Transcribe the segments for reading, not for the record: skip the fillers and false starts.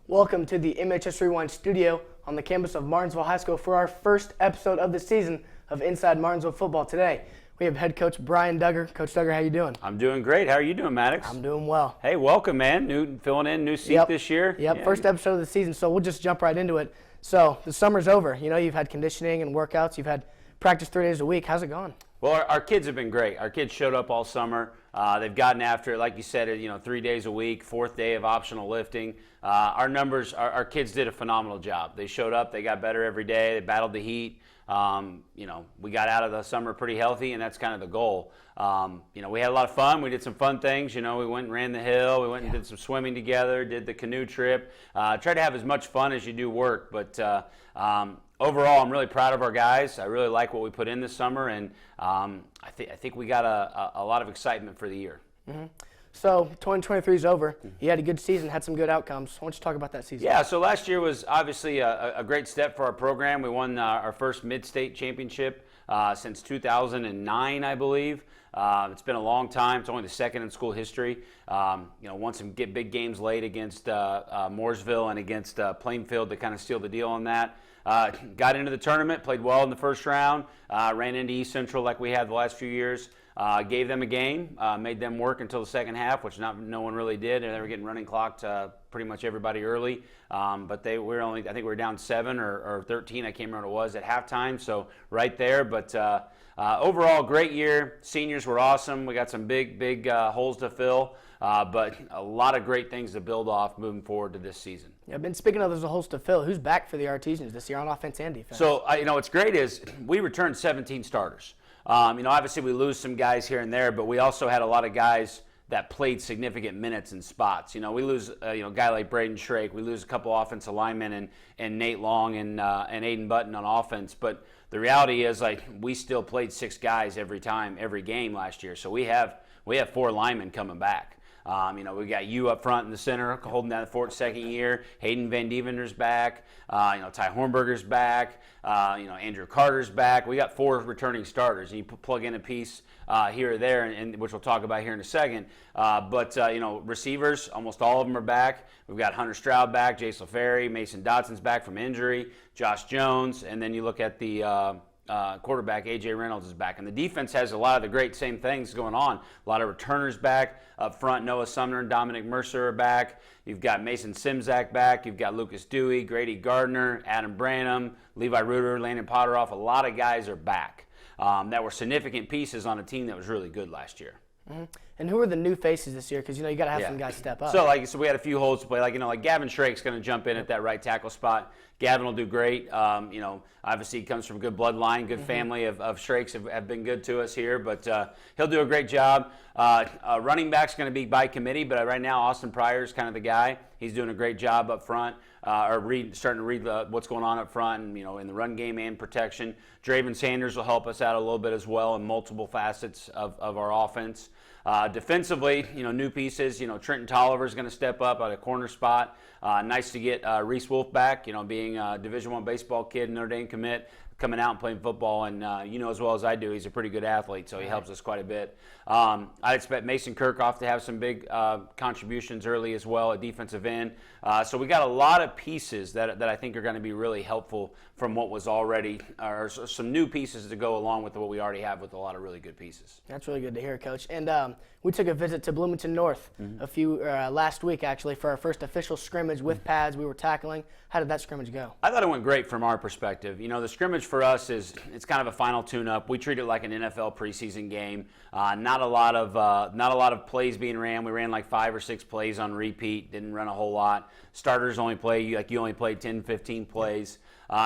Welcome to the MHS Rewind studio on the campus of Martinsville High School for our first episode of the season of Inside Martinsville Football. Today, we have head coach Brian Duggar. Coach Duggar, how you doing? I'm doing great. How are you doing, Maddox? I'm doing well. Hey, welcome, man. Filling in, new seat this year. Yep, first episode of the season, so we'll just jump right into it. So, the summer's over. You know, you've had conditioning and workouts. You've had practice 3 days a week. How's it going? Well, our kids have been great. Our kids showed up all summer. They've gotten after it, like you said, 3 days a week, fourth day of optional lifting. Our kids did a phenomenal job. They showed up. They got better every day. They battled the heat. We got out of the summer pretty healthy, and that's kind of the goal. We had a lot of fun. We did some fun things. We went and ran the hill. We went and did some swimming together, did the canoe trip. Try to have as much fun as you do work. But overall, I'm really proud of our guys. I really like what we put in this summer, and I think we got a lot of excitement for the year. Mm-hmm. So 2023 is over. You had a good season, had some good outcomes. Why don't you talk about that season? Yeah, so last year was obviously a great step for our program. We won our first mid-state championship since 2009, I believe. It's been a long time. It's only the second in school history. Won some big games late against Mooresville and against Plainfield to kind of seal the deal on that. Got into the tournament, played well in the first round, ran into East Central like we had the last few years. Gave them a game, made them work until the second half, which no one really did, and they were getting running clocked pretty much everybody early. But I think we were down 7 or 13, I can't remember what it was at halftime, so right there. But overall, great year. Seniors were awesome. We got some big holes to fill, but a lot of great things to build off moving forward to this season. Yeah, I've been speaking of those holes to fill. Who's back for the Artesians this year on offense and defense? So, what's great is we returned 17 starters. Obviously we lose some guys here and there, but we also had a lot of guys that played significant minutes in spots. We lose a guy like Braden Shrake. We lose a couple offensive linemen and Nate Long and Aiden Button on offense. But the reality is, we still played 6 guys every game last year. So we have 4 linemen coming back. We got you up front in the center holding down the fort second year. Hayden Van Dievender's back. Ty Hornberger's back. Andrew Carter's back. We got 4 returning starters, and you plug in a piece here or there, and which we'll talk about here in a second. But receivers, almost all of them are back. We've got Hunter Stroud back, Jace LaFerry, Mason Dotson's back from injury, Josh Jones, and then you look at the quarterback, A.J. Reynolds is back. And the defense has a lot of the great same things going on. A lot of returners back. Up front, Noah Sumner and Dominic Mercer are back. You've got Mason Simzak back. You've got Lucas Dewey, Grady Gardner, Adam Branham, Levi Reuter, Landon Potteroff. A lot of guys are back that were significant pieces on a team that was really good last year. Mm-hmm. And who are the new faces this year? Because, you got to have some guys step up. So we had a few holes to play. Like Gavin Schrake's going to jump in at that right tackle spot. Gavin will do great. Obviously he comes from a good bloodline, good family of Schrakes have been good to us here. But he'll do a great job. Running back's going to be by committee, but right now Austin Pryor's kind of the guy. He's doing a great job up front. Starting to read what's going on up front, and, in the run game and protection. Draven Sanders will help us out a little bit as well in multiple facets of our offense. Defensively, new pieces. Trenton Tolliver's going to step up at a corner spot. Nice to get Reese Wolf back. Being a Division I baseball kid, Notre Dame commit, coming out and playing football, and as well as I do, he's a pretty good athlete, so he helps us quite a bit. I expect Mason Kirkhoff to have some big contributions early as well at defensive end. So we got a lot of pieces that I think are going to be really helpful from what was already, or some new pieces to go along with what we already have with a lot of really good pieces. That's really good to hear, Coach. And we took a visit to Bloomington North last week, actually, for our first official scrimmage with pads. We were tackling. How did that scrimmage go? I thought it went great from our perspective. The scrimmage for us it's kind of a final tune-up. We treat it like an NFL preseason game. Not a lot of plays being ran. We ran like 5 or 6 plays on repeat. Didn't run a whole lot. Starters only play you only played 10, 15 plays.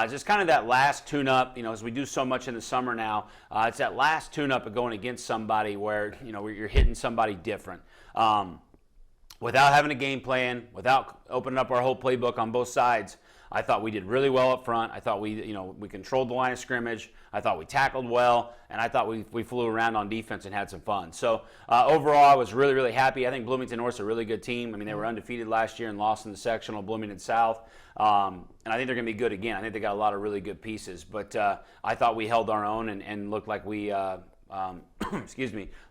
Just kind of that last tune-up. As we do so much in the summer now, it's that last tune-up of going against somebody where where you're hitting somebody different. Without having a game plan, without opening up our whole playbook on both sides, I thought we did really well up front. I thought we controlled the line of scrimmage. I thought we tackled well, and I thought we flew around on defense and had some fun. So overall, I was really, really happy. I think Bloomington North's a really good team. They were undefeated last year and lost in the sectional, Bloomington South. And I think they're going to be good again. I think they got a lot of really good pieces. But I thought we held our own and looked like we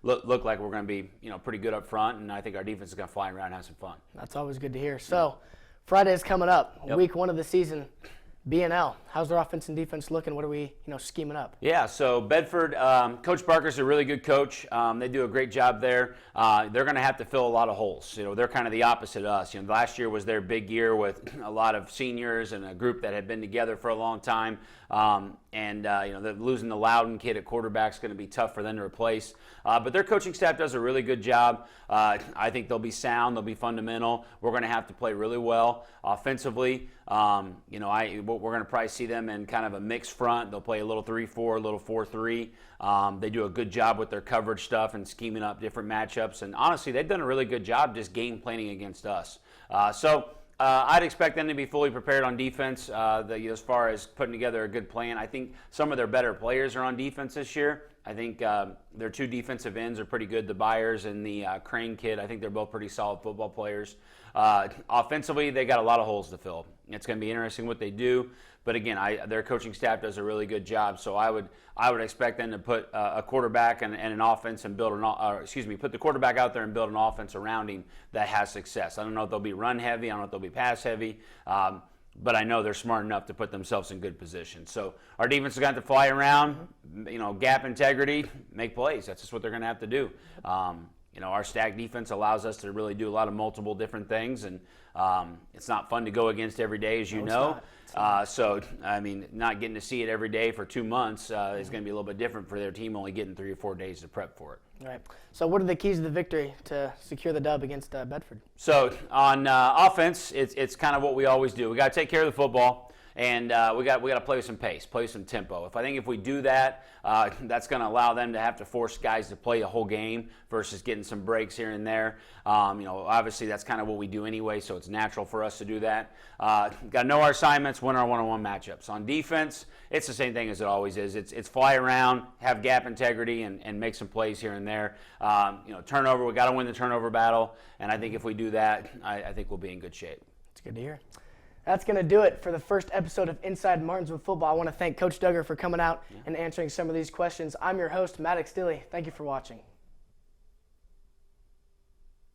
look like we're going to be pretty good up front, and I think our defense is going to fly around and have some fun. That's always good to hear. So Friday's coming up, Yep. week 1 of the season. B&L, how's their offense and defense looking? What are we, scheming up? Yeah, so Bedford, Coach Barker's a really good coach. They do a great job there. They're going to have to fill a lot of holes. They're kind of the opposite of us. Last year was their big year with a lot of seniors and a group that had been together for a long time. They're losing the Loudon kid at quarterback is going to be tough for them to replace. But their coaching staff does a really good job. I think they'll be sound. They'll be fundamental. We're going to have to play really well offensively. We're going to probably see them in kind of a mixed front. They'll play a little 3-4, a little 4-3. They do a good job with their coverage stuff and scheming up different matchups. And honestly, they've done a really good job just game planning against us. I'd expect them to be fully prepared on defense as far as putting together a good plan. I think some of their better players are on defense this year. I think their 2 defensive ends are pretty good, the Byers and the Crane kid. I think they're both pretty solid football players. Offensively, they got a lot of holes to fill. It's going to be interesting what they do. But again, their coaching staff does a really good job. So I would expect them to put a quarterback and an offense and put the quarterback out there and build an offense around him that has success. I don't know if they'll be run heavy. I don't know if they'll be pass heavy. But I know they're smart enough to put themselves in good position. So our defense is going to have to fly around, gap integrity, make plays. That's just what they're going to have to do. Our stack defense allows us to really do a lot of multiple different things, and it's not fun to go against every day, as you know. Not getting to see it every day for 2 months is going to be a little bit different for their team, only getting 3 or 4 days to prep for it. All right. So what are the keys to the victory to secure the dub against Bedford? So on offense, it's kind of what we always do. We got to take care of the football. And we got to play with some pace, play with some tempo. I think if we do that, that's going to allow them to have to force guys to play a whole game versus getting some breaks here and there. Obviously that's kind of what we do anyway, so it's natural for us to do that. Got to know our assignments, win our one-on-one matchups. On defense, it's the same thing as it always is. It's fly around, have gap integrity, and make some plays here and there. Turnover, we got to win the turnover battle, and I think if we do that, I think we'll be in good shape. It's good to hear. That's going to do it for the first episode of Inside Martinsville Football. I want to thank Coach Duggar for coming out and answering some of these questions. I'm your host, Maddox Dilly. Thank you for watching.